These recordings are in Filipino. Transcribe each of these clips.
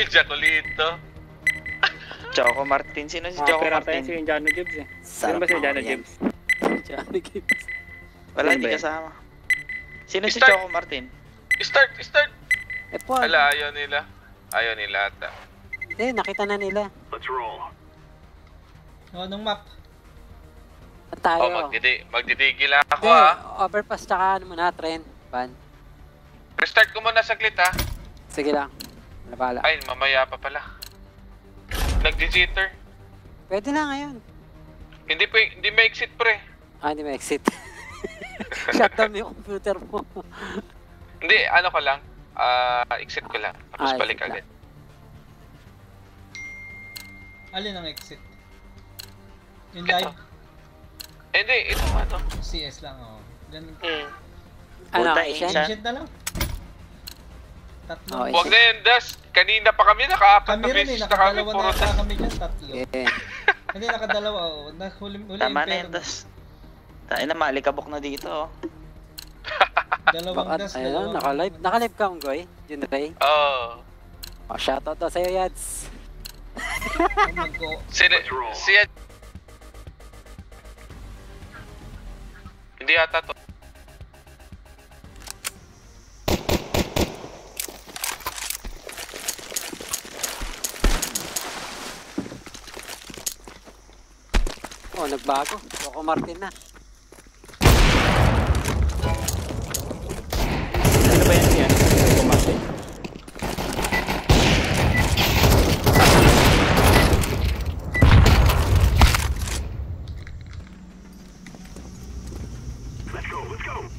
Jacolito. Choco Martin. Sino si Choco Martin? Si Jano Gibbs eh. Sino ba si Jano Gibbs? Johnny Gibbs. Wala, Sino hindi ba yan? kasama. Sino si Start. Choco Martin? Start. F1. Ala, ayaw nila. Ayaw nila ata. Eh, nakita na nila. Anong map? At tayo. Magdidigil lang ako Hindi, ah. overpass tsaka ano muna, train. Van. Restart ko muna saglit ah. Sige lang. Nabala. Ay, mamaya pa pala. Nag-jitter. Pwede na ngayon. Hindi ma-exit pre. Ah, hindi ma-exit. Shutdown yung computer mo. Hindi, ano ko lang. Exit ko lang. Tapos balik exit agad. Alin ang exit? Yung Ito. live? Hindi, ito ano. CS lang oh. Ganun. Ano, Puta, Asian? Asian. Exit na lang. Tatlo. Oh, Huwag na yun, Das. Kanina pa kami, nakaapat Kami na rin eh, beses na kami. nakadalawa Puro na ata kami dyan, tatlo. Yeah. Hindi, nakadalawa oh. Huli Tama na impero yun, tas. Tayo na, malikabok na dito oh. Dalawang Baka, das, ayun, dalawang... naka-live. Naka-live ka, Unggoy? Jun Ray? Oo. Oh, shoutout daw sa'yo, Yads. Siya... Hindi ata to. Oh, nagbago. Choco Martin na. Ano ba yan? Choco Martin?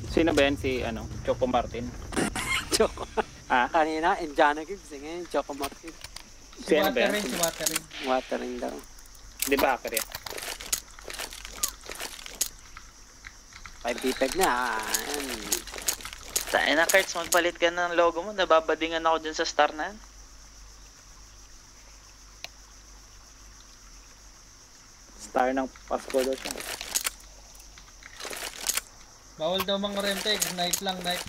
Sino ba yan si Choco Martin? Choco. Ah? Kanina, Jano Gibbs. Ngayon, Choco Martin. Si Watering, si Watering. Watering daw. Di ba hacker yan? 5v5 na. Ayan. Tayo na, Kurtz, magpalit ka ng logo mo. Nababadingan ako dyan sa star na yan. Star ng Pasko daw siya. Bawal daw mga rente, knife lang, knife.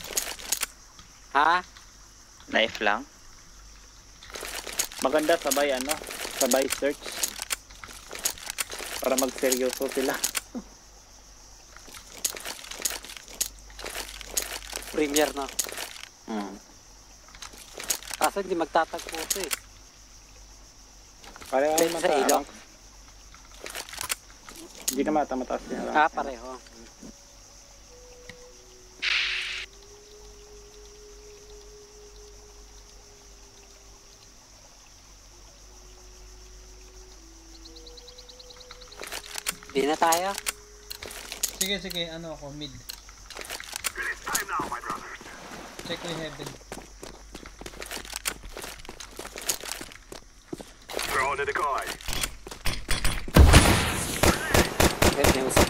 Ha? Knife lang. Maganda sabay sabay search. Para magseryoso sila. Premier na. Hmm. Kaso hindi magtatagpo ito eh. Pareho Sa naman ilong? Hindi na mataas niya. Ah, pareho. Di na tayo. Sige, ano ako, mid. Check ko yung heaven. Wait, may usap.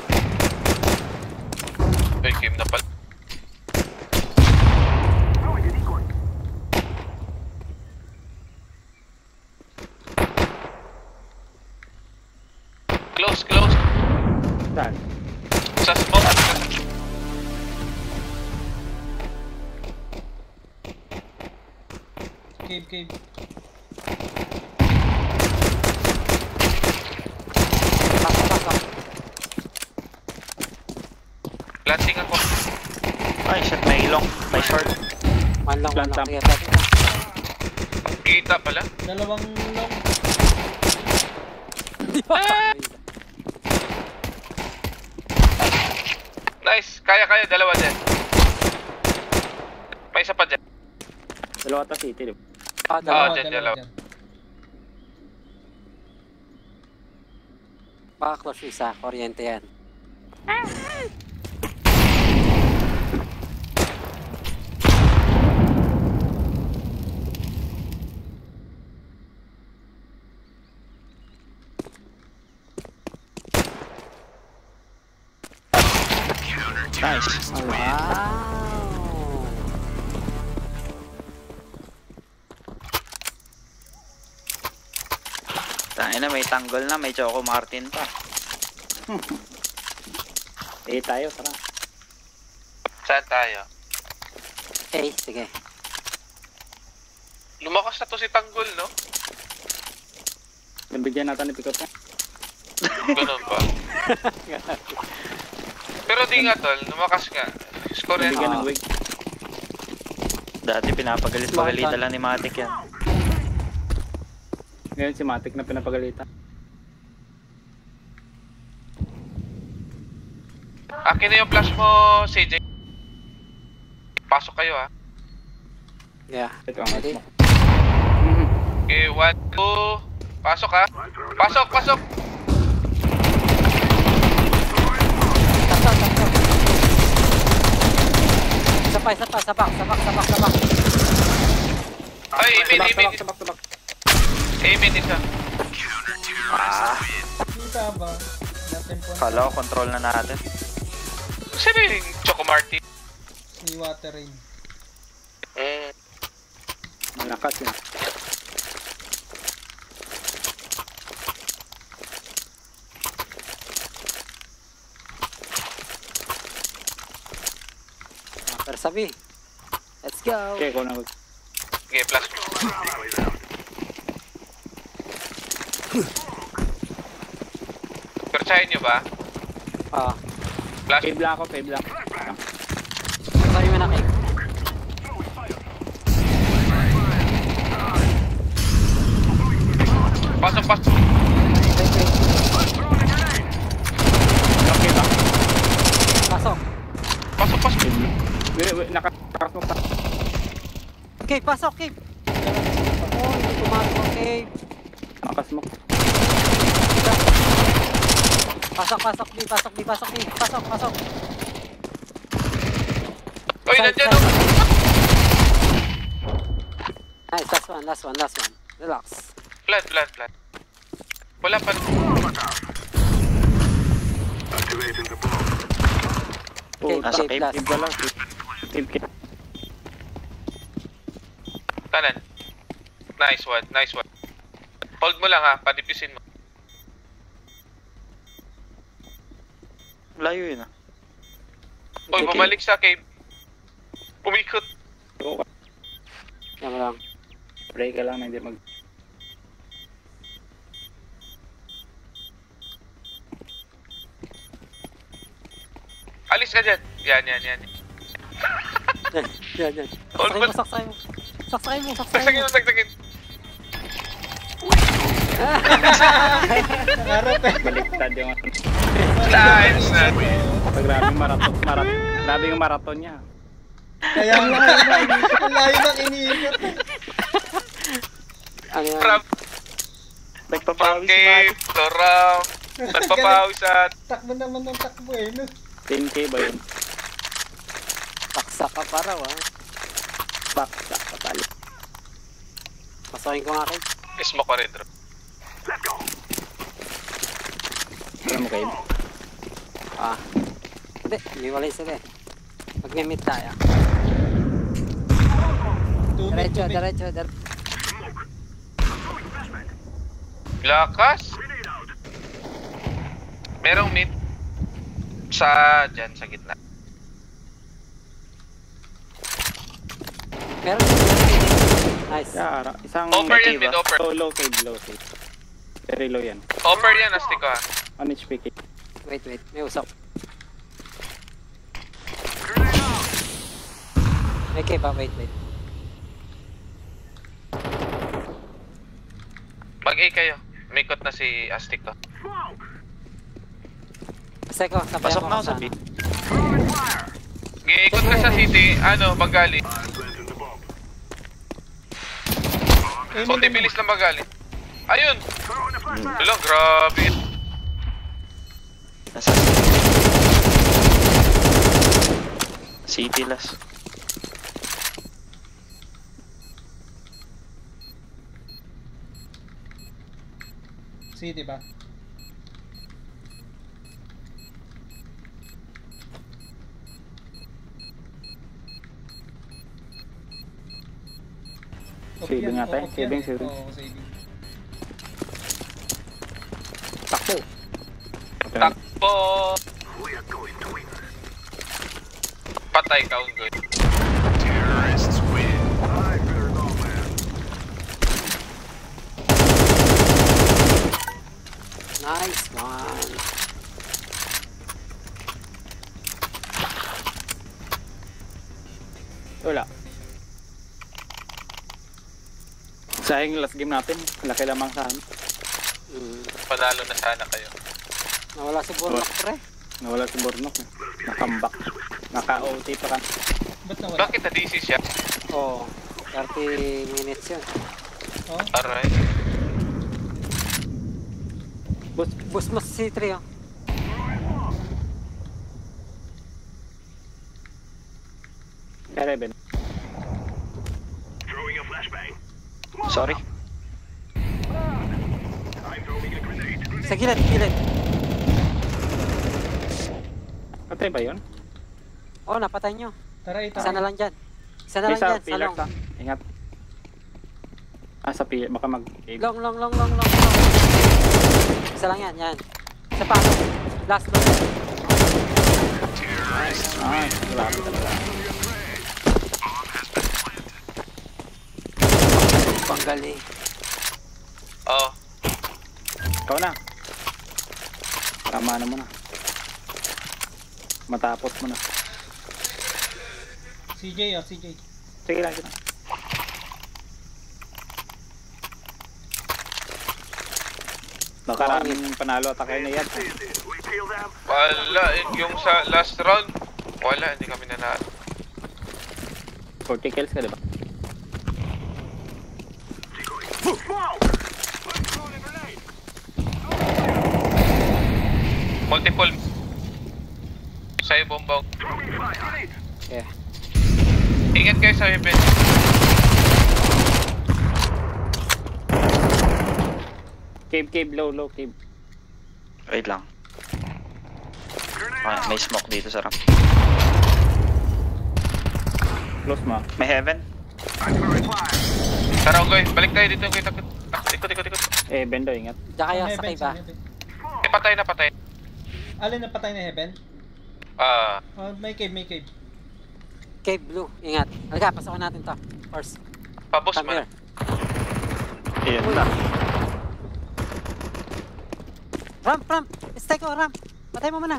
May game na pala. Close. Saan? Sa smoke. Cave. Pasok. Planting ako. Ay, shit, may ilong. May short. Man lang. Plant up. Sige, sige. Kita pala. Dalawang long. Di ba? Nice. Kaya. Dalawa dyan. May isa pa dyan. Dalawa ta city, di ba? Ah, Ah, dalawa. dyan. Baka close yung isa. Kuryente yan. Nice. Wow! Tayo na, may tanggol na. May Choco Martin pa. Tayo, tara. Saan tayo? Eh, sige. Lumakas na to si Tanggol, no? Nabigyan natin ni pick up niya. Ganun ba? Pero di nga tol, lumakas nga. Score yan. Nabigyan ng wig. Dati pinapagalit-pagalitan lang ni Matic yan. Ngayon si Matic na pinapagalitan. Akin na yung flash mo, CJ. Pasok kayo ha. Yeah. Ito ang Ready? mo. Mhm. Okay, 1, 2. Pasok ha. Pasok, pasok. Sakto. Sabak. Ay, aiming. Sabak. Aiming isa. Kita ba? Natin po Kala ko control na natin. Sino yung Choco Marty? si Water Rain. Malakas yun. Persabi. Let's go. Okay, ikaw na wig. Okay, flash. Perchahin nyo ba? Ah, Flash. Cave lang ako. sabi mo na cake. Pasok. Wait. Okay ba? Pasok. Wait, nakasmok pa. Cave, pasok, cave. Oh, hindi pumasok, cave. Nakasmok. Pasok, B. Pasok. Uy, nandiyan o. Nice, last one. Relax. Plant. Wala pa. Oh, nasa Cave, cave. last. Cave lang. Cave. Kanan. Nice one. Hold mo lang ha, panipisin mo. Layo yun ah. Uy, Okay. bumalik sa cave. Umikot. Yan mo lang. Pray ka lang na hindi mag... Alis ka dyan. Yan. Yan. Hold mo. Saksay mo. Sagsagin. Nangarap eh. Baliktad yung... Nice. Grabe yung marathon niya. Kaya ang layo ng iniikot. Ano yan? From Nagpapawis si cave Matic. to ram. Nagpapawis at... Takbo naman ng takbo eh, no? 10k ba yun? Saksa ka pa raw, ah. Baksak patali. Pasokin ko nga kayo. Smoke ka rin, bro. Alam mo kayo? Ah. Hindi, umiwalay sila eh. Mag-meet tayo. Diretso. Lakas. Merong mid. Dyan, sa gitna. Meron. Nice. Yara, isang... Offer yan, cave, mid ah. offer. Low cave. Very low yan. Offer yan, astig ko ha. 1 HP cave. Wait. May usap. May cave pa, wait. Mag-A kayo. Mikot na si Astig ko. Seko, sabayan Pasok ko na ako sa sana. B. Giikot ka sa city, Magali. Konti bilis lang Magali. Ayun! Wala, grabe. Nasa City last. City ba? Saving nga tayo, saving. Oo, saving. Takbo. Takbo! Patay ka, Unggoy. Nice one. Wala. Sayang last game natin. Laki lamang sa amin. Panalo na sana kayo. Nawala si Bornok pre. Nawala si Bornok. Nakambak. Naka-OT pa ka. Ba't nawala? Bakit na-DC siya? Oo. 30 minutes yun. Oh, Aray. Boost mo si C3 oh. Eleven. Sorry. Sa gilid, gilid. Patay ba yun? Oo, napatay nyo. tara, Isa na lang dyan. Isa na lang Isa, dyan, sa pillar long. ka. Ingat. Sa pillar. Baka mag-cave. Long. Isa lang yan, yan. Isa pa. Last long. Grabe talaga. Panggaling. Oh, Ikaw na. Tama na mo na. Matapos mo na. CJ, oh, CJ. Sige lang, sige lang. Nakaraming panalo at kayo na yan. wala. Yung sa last round, wala. Hindi kami nanalo. 40 kills ka, diba? Multiple. Sa'yo, bombaw. Yeah. Ingat kayo sa event. Cave, low, cave. Wait lang. Ah, may smoke dito sa ramp. Close mo. May heaven? Tara, Ogoy. Balik tayo dito. Ikot. Bendo, ingat. Diyan kayo sa Heaven, cave ah. heaven. Patay na patay. Alin na patay na heaven? Ah, Oh, may cave, may cave. Cave blue, ingat. Halika, pasokin natin to. First, pabos come man. here. Ayun na. Ramp! Stay ko, ramp! Patay mo muna.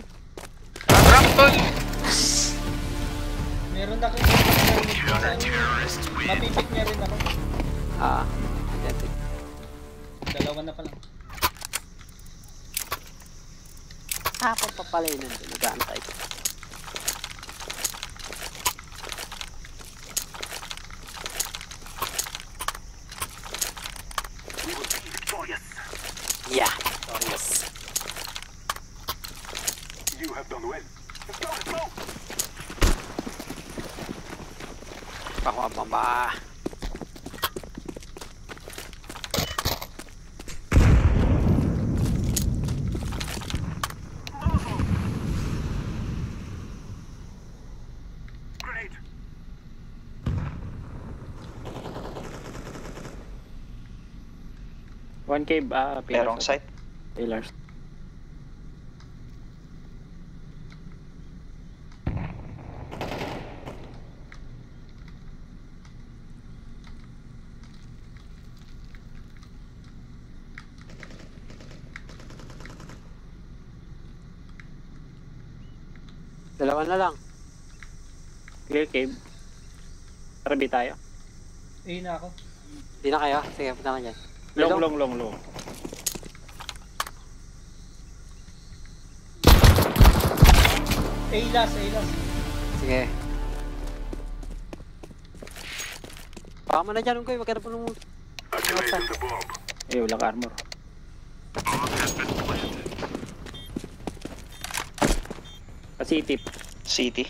Ramtol! Meron na kayo. Mapipik niya rin ako. Identity. Dalawa na pala. Hapon pa pala yun nandun, nag-aantay ko. Yeah, victorious. You have done well. Let's go, let's go! Ako ang bamba. Grenade! One cave, pillars. Merong site. Pillars. Dalawa na lang. Clear cave. Tara, B tayo. Na ako. Di na kayo? Sige, punta na dyan. Long. Last. Sige. Baka mo na dyan, Unggoy. Huwag ka na po nung... Activated the bomb. Wala ka armor. City. City.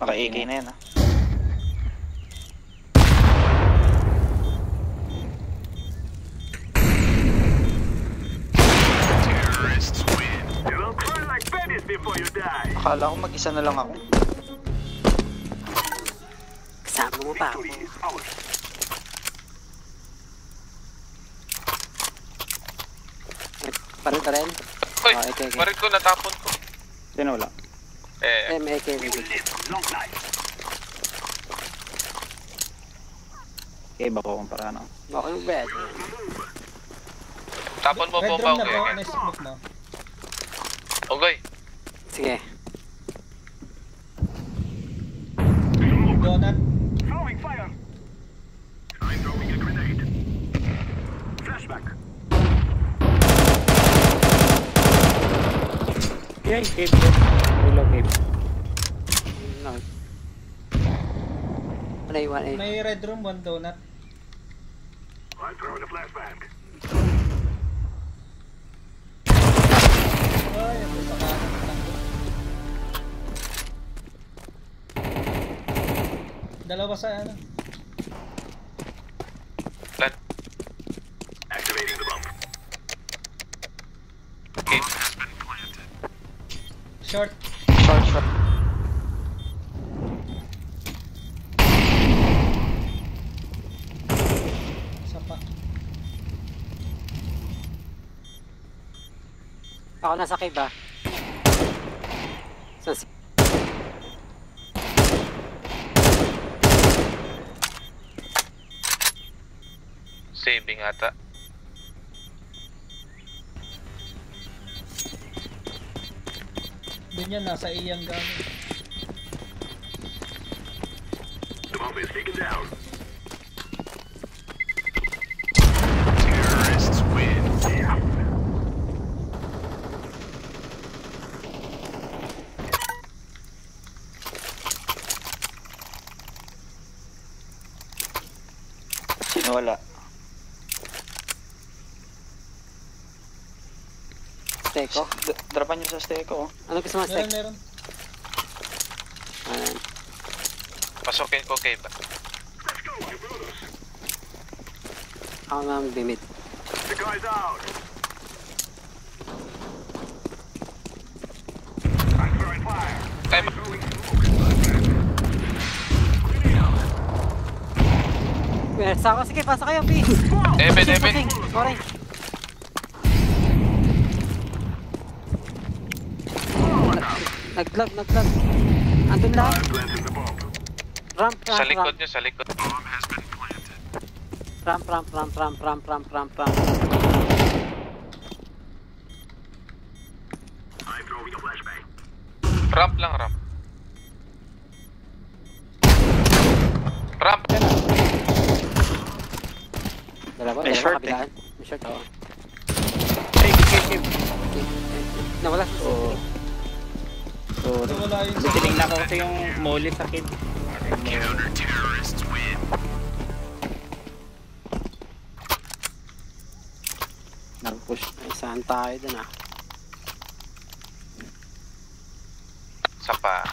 Naka-AK na yan, ha? Terrorists win. You will cry like babies before you die. Akala ko mag-isa na lang ako. Kasama mo pa ako. Victory is ours. Paril ka rin? Uy, Okay. barit ko, natapon ko. Sino wala? May AK. We will live long life. Cave ako kumpara no. Okay, bed. Tapon mo Red bomba, room na okay? po. Okay. Ano yung smoke mo? Okay. Sige. Donut. Throwing fire. I'm throwing a grenade. Flashback. Yay, cave. Hello, cave. No. 1A, 1A. May red room, one donut. I'm throwing a flashbang. Ay, ito sa kanan. Tango. Dalawa sa ano. Plan. Activating the bump. Cave. Short. Short. Isa pa. Ako nasa cave ah. So, Saving ata. Doon yan, nasa iyang gamit. The bump is taken down. Terrorists win. Yeah. Sino wala? Teko. Dropan nyo sa steko. Ano gusto mo Meron, stek? meron. Ayan. Pasukin ko cave. Ako nga mag-limit. The guy's out. I'm throwing fire. Ay, Throwing smoke. Sa ako, sige, pasa kayo, please. Eben. Sorry. Naglag. Andun lang. Planting the bomb. Ramp. sa likod niya, sa likod. Bomb has been planted. Ramp. I'm throwing a flashbang. Ramp lang, ramp. Ramp! Dalawa, May short kabilaan. May short, oo. Cave. Nawala sa Oh. Sorry. Wala yun sa... Tinignan ko kasi yung molly sa kid. Counter-terrorists win. Nag-push. Ay, saan tayo dun ah? Sa pa.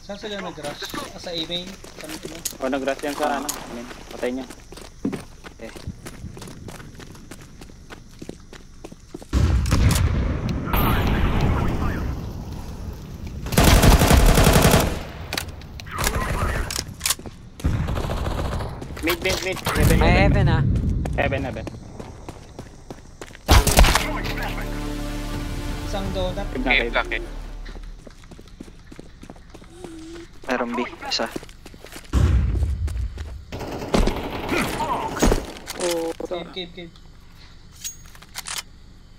Saan sila nag-rush? Sa A-main? Sa mid mo? O, nag-rush yan sa ano. Patay niya. Mid. May heaven ah. Heaven. Isang donut. Cave na Cave cave. lang, cave. Meron B. Isa. Oh, Cave.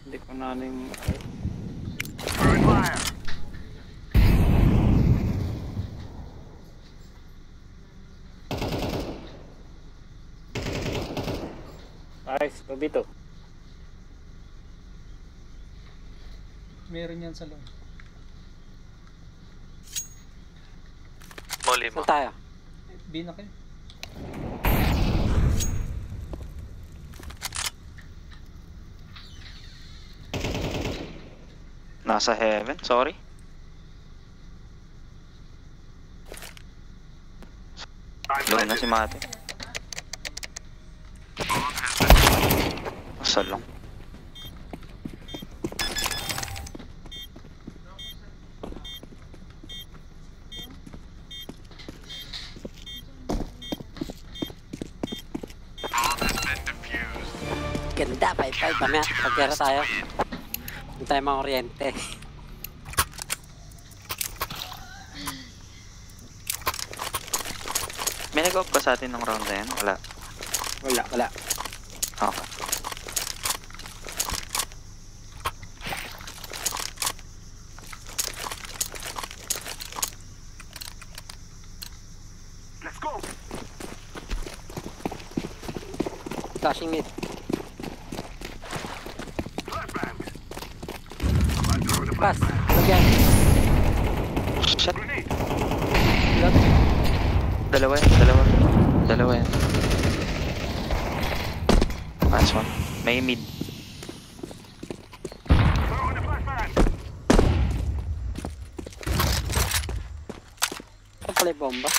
hindi ko na yung... Throwing fire. Nice, 2v2. Meron yan sa loob. Molly mo. Saan tayo? B na kayo. Nasa heaven. Sorry. Low na si Mate. Asal lang. Bomb has been defused. Ganda, 5-5. Mamaya, pagkera tayo. Hindi tayo mga kuryente. May nag-off ba sa atin ng round na yan? Wala. Wala. Okay. Let's go. Flashing mid. Flashbang. Pass. Lagyan. Shit. Grenade. Dalawa yan. Last one. May mid. Throw in a flashbang. Ito pala yung bomba.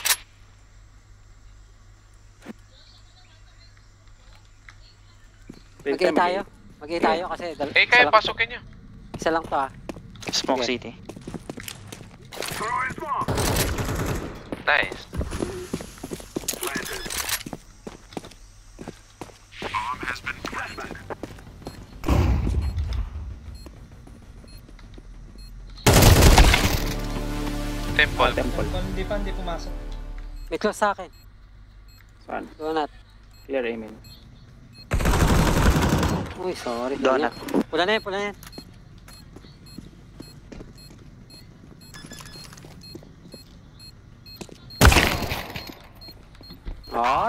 Magkaya tayo. Magkaya tayo kasi Kayo pasukin nyo. isa lang to ah. Smoke Okay. City. Throw in smoke. Nice. Planted. Bomb has been flashbang. Temple. Hindi pumasok. May close sa akin. Saan? Donut. Clear aiming. Uy, sorry. Donut. Pula na yan.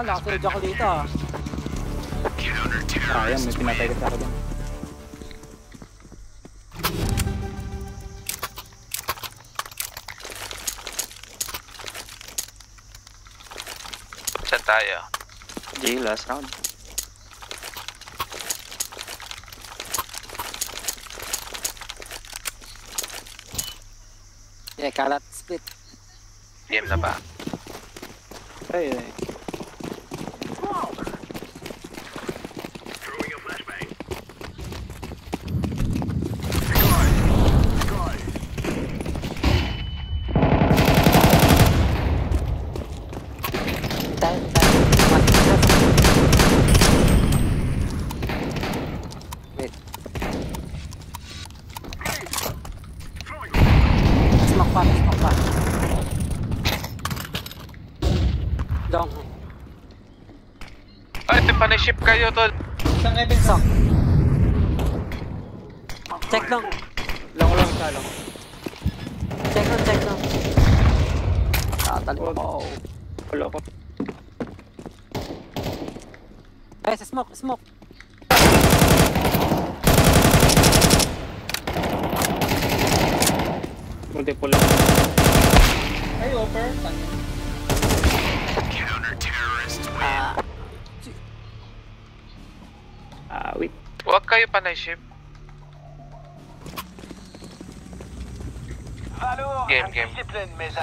Nakasunod ako dito ah. Sayang, may pinatay ka sa akin. Saan tayo? G, last round. Yeah, kalat split. Game na ba? Ay. Throwing a flashbang. Sky. Tayo. Wait. Throwing. Smoke pa. Long. Ay, panay-ship kayo, tol. Isang Evan sa... Sok. Check long. Long, isa lang. Check long. Tatalim ako. Wala ko. Ay, sa smoke. Multiple lang. Ay, offer. Tanya. Wait. Huwag kayo panay-ship. Game.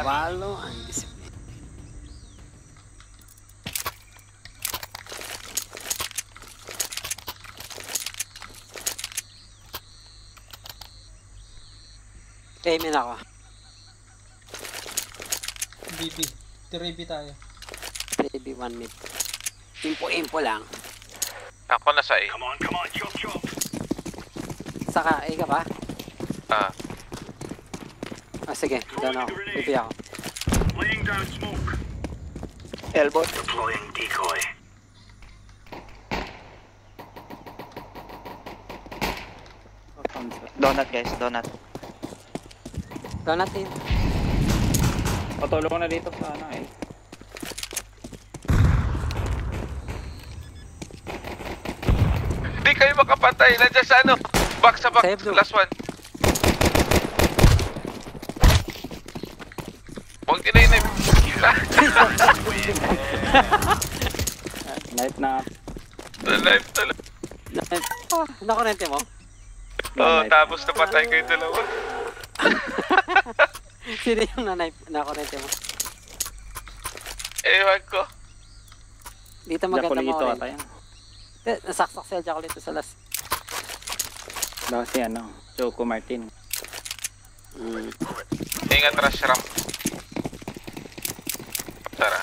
Walo ang disiplina. Amen ako. BB. 3B tayo. Maybe 1 mid. Impo lang. Ako na sa A. Come on, chop. Saka, ka ba? Ah, Sige, doon ako. Pipi ako. Laying down smoke. Elbow. Deploying decoy. Donut guys, donut. Doon natin. Patulong ko na dito sa ano eh. Hindi kayo makapantay. Nandiyan sa ano? Back sa back. Save, Last one. Huwag dinay-nay. Knife na. Live talaga. Nakurente mo? Oo, tapos napatay kayo dalawa. Sino yung nakurente mo? Ewan ko. Dito maganda mo Jacolito rin. ata yan. Nasaksak sa'yo Jacolito sa last. Baka si ano, Choco Martin. Ingat rush ramp. Tara.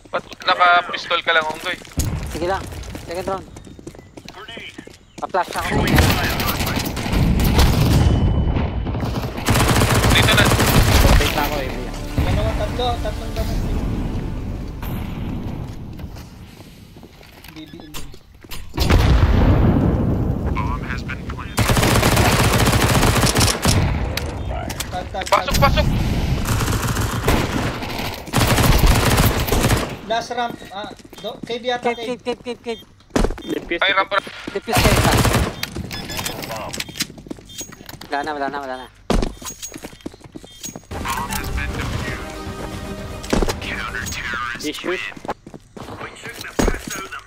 Ba't naka-pistol ka lang, Unggoy? Sige lang. Second round. Pa-flash ako. Dito na. Rotate na ako, AB. Dalawa, tatlong dapat. BB-in din. Bomb has been planted. Tag. Pasok! Last ramp. Cave yata, cave. Cave. Defuse. Ay, ramp. Defuse kayo ka. Wala na. Bomb has been defused. Counter-terrorist Issues. We took the best out of them.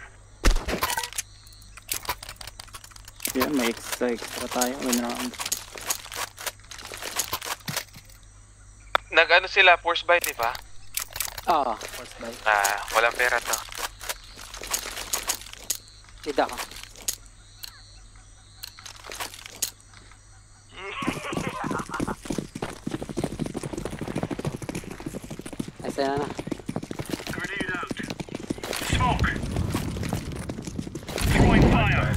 Yan, may extra tayo. Win round. Nag-ano sila, force buy, di ba? Oo, force buy. Walang pera to. Need ako. Ayos na. Grenade out. Smoke. Throwing fire.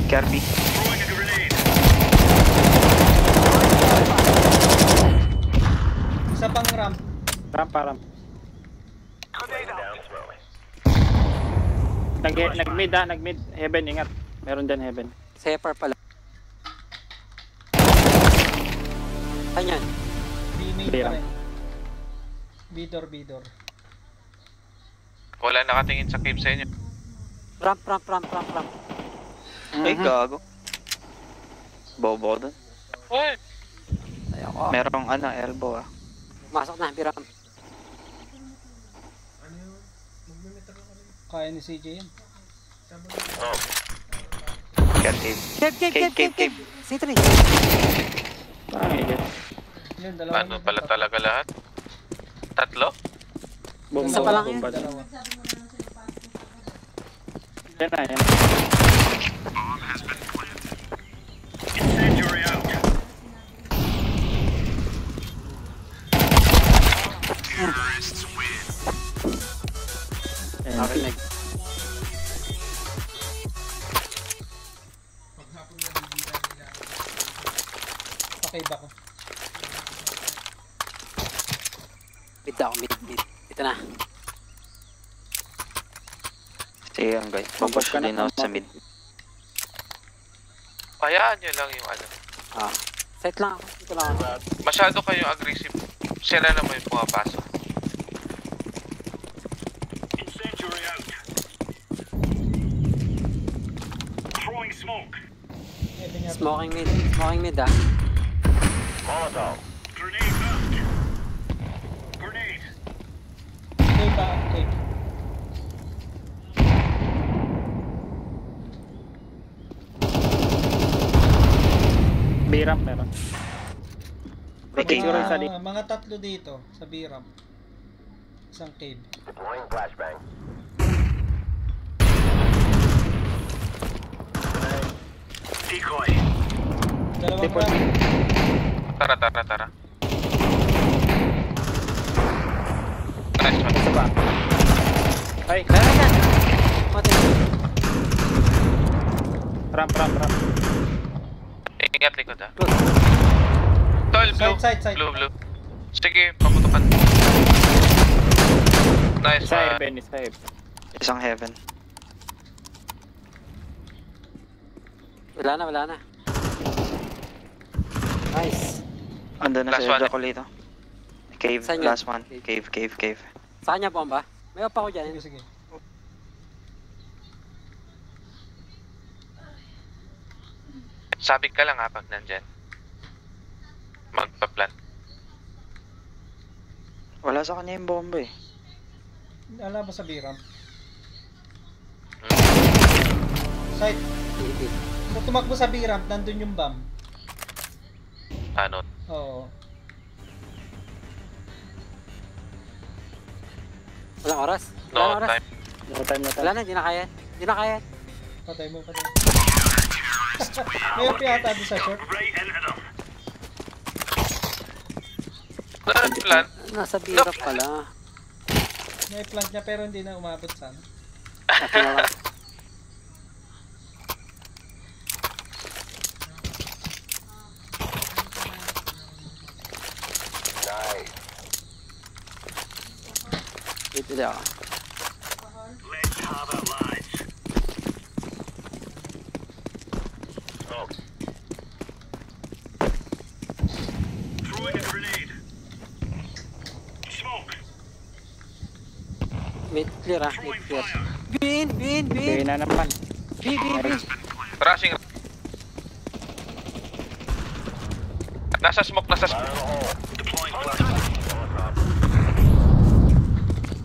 Kirby. Throwing a grenade. Isa pang ramp. Ramp. Grenade out. Nag-mid. Heaven, ingat. Meron dyan heaven. Safer pala. Saan yan? B-main Hindi pa lang. rin. B-door. Wala nakatingin sa cave sa inyo. Ramp. Ay, gago. Bobo dun. Uy! Ayoko. Merong elbow ah. Masok na, biram. Kaya ni CJ yan. Cave. C3. Parang higit. Yun, dalawa. Ano pala talaga lahat? Tatlo? Isa pa lang Bomba. Dalawa. Yan na. Bomb has been planted. Incendiary out. Terrorists win. Yan. Pa-cave ako. Mid ako, mid. Ito na. Sige yan guys. Pupush Ka na, din ako sa mid. Hayaan nyo lang yung ano. Set lang ako. Ito lang ako. Masyado kayong aggressive. Sila naman yung pumapasok. Incendiary out. Throwing smoke. Heaven yata. Smoking mid Molotov. Grenade out. Grenade. Cave ba? Cave. B-ramp meron. May cave Siguro na. isa dito. Mga tatlo dito sa B-ramp. Isang cave. Deploying flashbang. Decoy. Dalawang Tipo- ramp. Tara. Nice one. Isa pa. Ay, Meron yan. Mati. ramp. Ingat likod ha. Close. Tol, blue. Side. Blue. Sige, paputukan. Nice Isa one. heaven. Isang heaven. Wala na. Nice. Andun na Last si one. Jacolito. Cave, Saan yun? last one. Cave. Saan niya bomba? May pa ko dyan. Sige. Sabik ka lang ha pag nandyan. Magpa-plan. Wala sa kanya yung bomba eh. Ala ba sa B-ramp? Hmm. Side. Hindi. Kung tumakbo sa B-ramp, nandun yung bomb. Ano? Oo. Walang oras. No time. No time. Wala na, hindi na kaya. Patay mo. May up yata doon sa short. Right into them. Plan. Nasa birap pala. May plant niya pero hindi na umabot sana. Kasi naman. Dito daw. Let's have it, lads. Throwing a grenade. Smoke. Mid clear ah, mid Throwing clear. fire. Bin! Kaya na naman. Bin! Rushing. Nasa smoke. Deploying flashbang.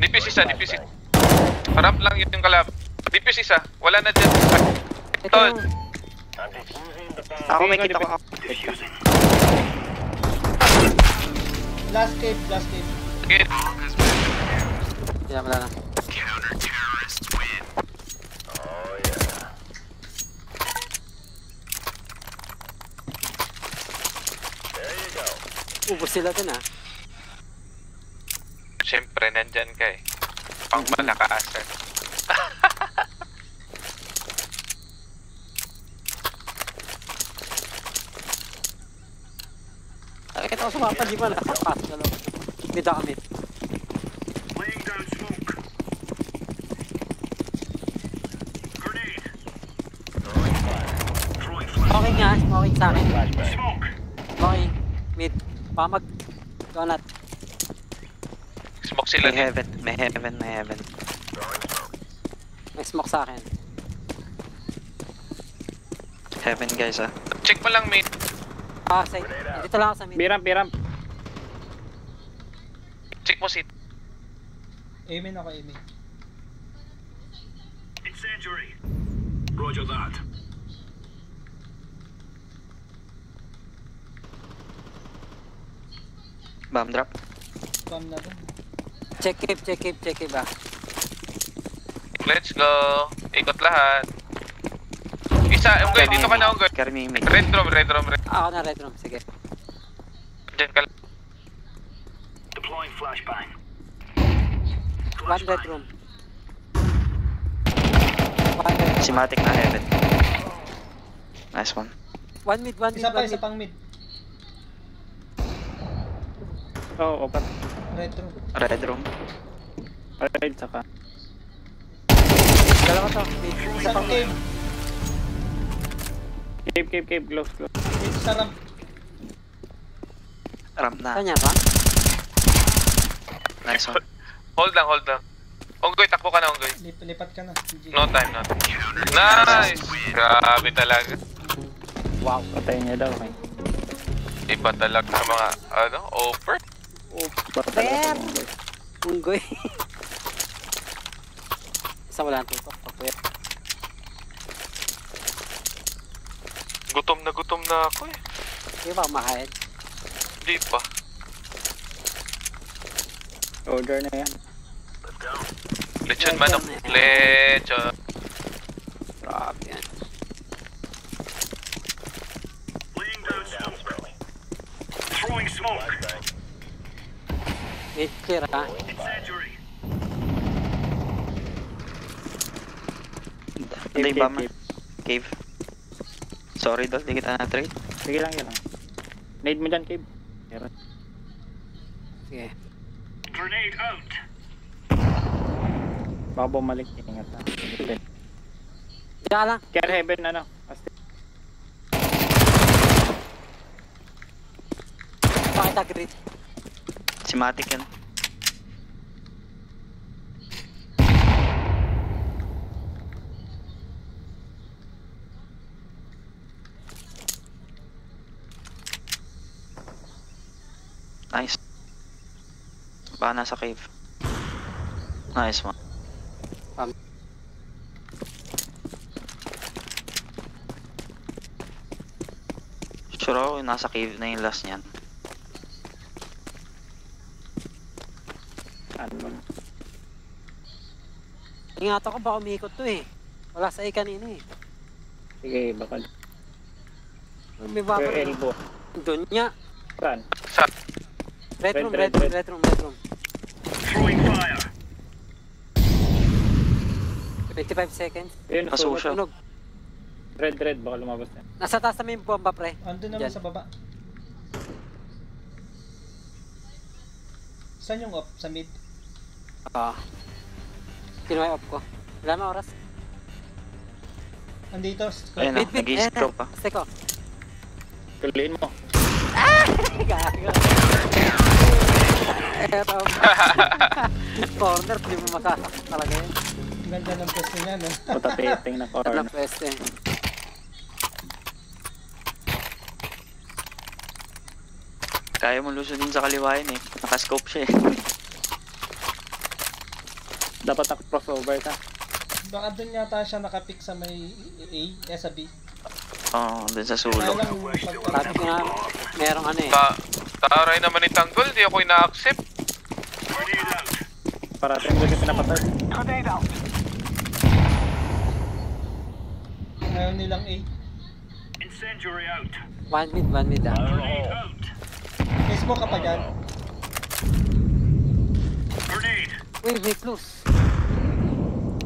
Dipis isa. Ramp lang yun yung kalab. Dipis isa. Wala na dyan. Ito Tol. yung... Ako may kita ko. Diffusing. Last cave. Okay. Yeah, wala na. Ubus sila dun ah. Siyempre, nandyan ka eh. Pang malakasan. Kita ko sumapa, di ba na? Pass na lang. Bida kami. Laying down smoke. Grenade. Throwing fire. Smoking nga, smoking sa akin. Smoke. Smoking. Mid. Pamag. Donut. Smoke sila May din. heaven. May smoke sa akin. Heaven guys ah. Check mo lang, mate. Ah, side. Dito lang ako sa mid. Biram. Check mo seat. Amen ako, amen. Incendiary. Roger that. Bomb drop. Spam na rin. Check cave ah. Let's go. Ikot lahat. Isa. Unggoy, dito ka na, Unggoy. Carry me. Red room. Ako na red room, sige. Diyan ka lang. Deploying flashbang. One red room. One red room. Simatic na heaven. Nice one. One mid. Isa pang mid. Oo, opat. Red room. Red room. Alright, saka. Dalawa to. Mid. Isa Isang pang mid. cave. Cave. Close. Dito sa ramp. Ramp na. Kanya ba? Nice one. Hold lang. Unggoy, takbo ka na, Unggoy. Lipat ka na. GG. No time. Nice! Grabe talaga. Wow. Patayin niya daw. Eh. Iba talaga sa mga, offer. Per! Unggoy. Isa wala ang tutok. Papuya. Gutom na ako eh. Hindi ba kumakain? Di pa. Order na yan. Lechon manok. Lechon. Grabe yan. Laying down smoke. Throwing smoke. Mid clear ha. Incendiary. Hindi bomber. Cave. Sorry dol, di kita na-trade. Sige lang. Nade mo dyan, Cave. Meron. Sige. Grenade out. Baka bumalik. Ingat na. Diyan lang. Care heaven, Asti. Pakita grid. Simatic yan. Nice. Baka nasa cave. Nice one. Sure ako nasa cave na yung last niyan. Ano? Ingatan ko baka umikot to eh. Wala sa kanina eh. Sige, baka. May baka Your elbow. doon niya. Saan? Red room. Throwing fire. Wait. 55 seconds. Ayun, Paso siya. Tunog. Red, baka lumabas na. Nasa taas naman yung bomba, pre. Andun naman Diyan. sa baba. Saan yung off? Sa mid? Oo. Kinuha yung off ko. Wala na oras. Andito. Ayun na, Mid, nag-i-stroke pa. Steko. Tuliin mo. Gago. Eto. Corner, hindi mo masasak talaga yun. Ang ganda ng pwesto niya, no? Patapiting na corner. Walang pweste. Kaya mo lusunin sa kaliwain eh. Naka-scope siya eh. Dapat naka-crossover ka. Baka dun yata siya nakapik sa may A, sa B. Oo, dun sa Kaya sulok. lang, Sabi ko nga, merong ano eh. Taray naman ni Tanggol, di ako ina-accept. Grenade out. Parating doon yung pinapatay. Grenade out. ayaw nilang A. Incendiary out. One mid ah. Grenade out. Facebook ka pa dyan. Grenade. Uy, may close.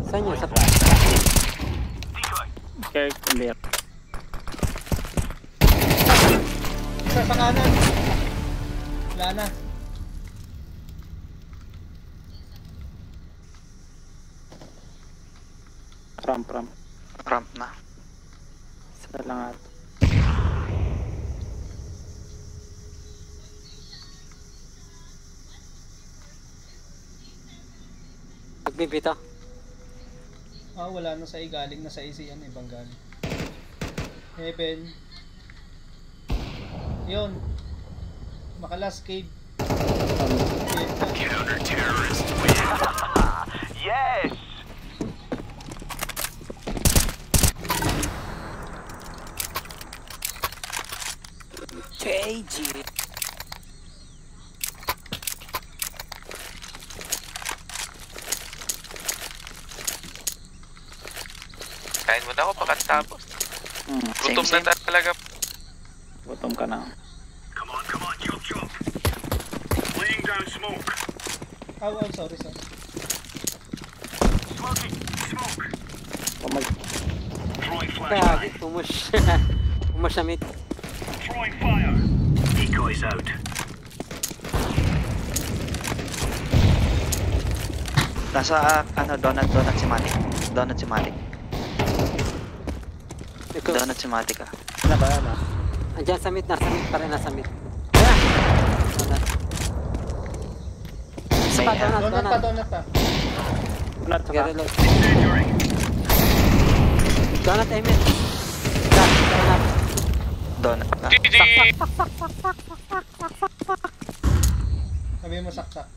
Saan yun? Sa... Decoy. Care clear. Isa sa kanan. Wala na. Ramp. Ramp na. Isa lang at. Nagbibito. Ah, wala na sa A. Galing na sa A si ano, ibang galing. Heaven. Yun. Makalas cave. Cave na. Counter-terrorist win. Yes. JG. Kain mo na ako pagkatapos. Gutom Same. na talaga. Gutom ka na. Come on, chop. Laying down smoke. Oh, sorry. Smoking. Smoke. Pamag... Throwing Kaya, flashbang. pumush. Pumush na mid. Throwing fire. Decoys out. Nasa, donut si Matic. Donut si Matic ah. Ano ba? Ano? Andiyan sa mid, nasa mid pa rin, nasa mid. Ayan! Donut. Isa pa, May, Donut pa. Unat Sige, ka. reload. Incendiary. Donut, Emil. Donut. Donut na. GG! Sabi mo saksak.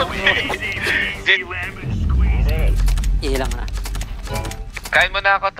Easy lemon squeezy. Ihilang na. Kain mo na ako.